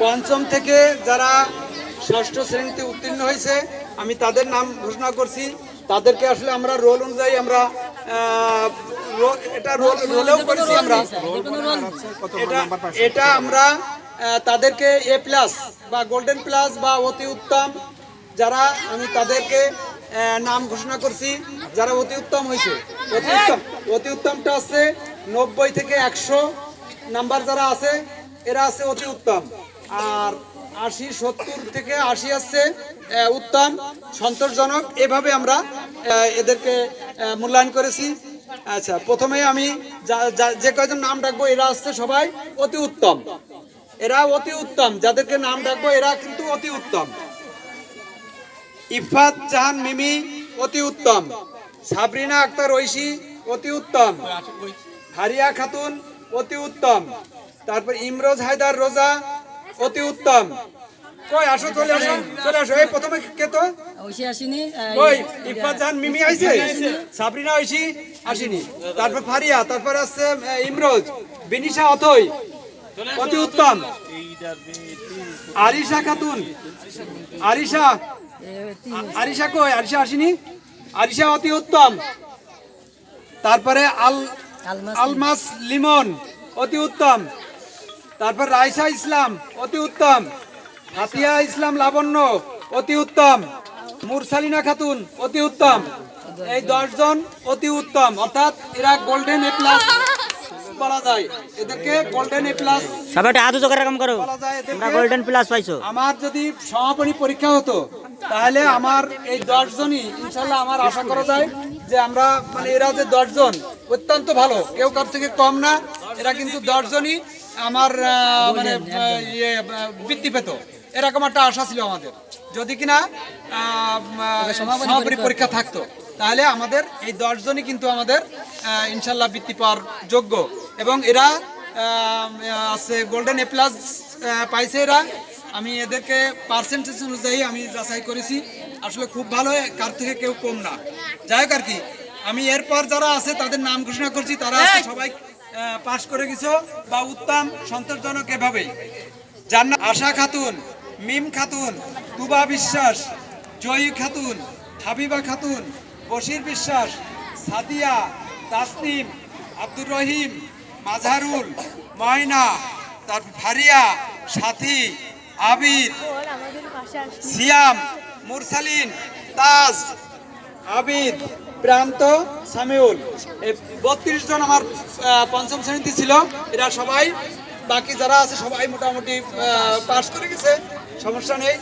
পঞ্চম থেকে যারা ষষ্ঠ শ্রেণীতে উত্তীর্ণ হয়েছে আমি তাদের নাম ঘোষণা করছি। তাদেরকে আসলে আমরা রোল অনুযায়ী আমরা এটা রোলেও করেছি আমরা এটা আমরা তাদেরকে এ প্লাস বা গোল্ডেন প্লাস বা অতি উত্তম যারা আমি তাদেরকে নাম ঘোষণা করছি। যারা অতি উত্তম হয়েছে, অতি উত্তমটা আছে 90 থেকে 100 নাম্বার যারা আছে এরা আছে অতি উত্তম। আর 80, 70 থেকে 80 আসছে উত্তম, সন্তোষজনক। এভাবে আমরা এদেরকে মূল্যায়ন করেছি। আচ্ছা, প্রথমে আমি যে কয়জন নাম ডাকবো এরা আসছে সবাই অতি উত্তম। এরা অতি উত্তম, যাদেরকে নাম ডাকবো এরা কিন্তু অতি উত্তম। ইফাত জাহান মিমি অতি উত্তম, সাবরিনা আক্তার ঐশী অতি উত্তম, হারিয়া খাতুন অতি উত্তম, তারপর ইমরোজ হায়দার রোজা অতি উত্তম। কই আসো, চলে আসো, চলে আসো। এই প্রথমে কে তো ঐশী আসেনি, কই ইফাত জাহান মিমি আইছে, সাবরিনা ঐশী আসেনি, তারপর ফারিয়া, তারপর আছে ইমরোজ, বিনিশা অথই অতি উত্তম, আরিশা খাতুন, আরিশা কই, আরিশা আসেনি, আরিশা অতি উত্তম। তারপরে আলমাস লিমন অতি উত্তম, তারপর রাইসা ইসলাম অতি উত্তম, হাতিয়া ইসলাম লাবণ্য অতি উত্তম, মুরসালিনা খাতুন অতি উত্তম। এই 10 জন অতি উত্তম, অর্থাৎ এরা গোল্ডেন এ প্লাস বলা যায়। এদেরকে গোল্ডেন এ প্লাস সবাইটা হাত উঁচু করে কাম করো, বলা যায়। তোমরা গোল্ডেন প্লাস পাইছো। আমার যদি সমাপনী পরীক্ষা হতো তাহলে আমার এই 10 জনই ইনশাল্লাহ আমার আশা করা যায় যে আমরা মানে এরা যে 10 জন অত্যন্ত ভালো, কেউ কার থেকে কম না। এরা কিন্তু 10 জনই আমার মানে বৃত্তি পেত, এরকম একটা আশা ছিল আমাদের। যদি কিনা সমাপনী পরীক্ষা থাকতো তাহলে আমাদের এই 10 জনই কিন্তু আমাদের ইনশাল্লাহ বৃত্তি পাওয়ার যোগ্য। এবং এরা আছে গোল্ডেন এ প্লাস পাইছে এরা। আমি এদেরকে পার্সেন্টেজ অনুযায়ী আমি যাচাই করেছি, আসলে খুব ভালো, কার থেকে কেউ কম না। যাই হোক আর কি, আমি এরপর যারা আছে তাদের নাম ঘোষণা করছি। তারা আছে সবাই পাস করে গেছো বা উত্তম, সন্তোষজনক এভাবেই। যার নাম আশা খাতুন, মিম খাতুন, তুবা বিশ্বাস, জয়ী খাতুন, হাবিবা খাতুন, বশির বিশ্বাস, সাদিয়া, তাসনিম, আব্দুর রহিম, মাজহারুল, ময়না, তারপর ফারিয়া, সাথী, আবির, সিয়াম, মুরসালিন, তাজ, আবিদ, প্রান্ত, সামিউল। এই 32 জন আমার পঞ্চম শ্রেণীতে ছিল। এরা সবাই, বাকি যারা আছে সবাই মোটামুটি পাস করে গেছে, সমস্যা নেই।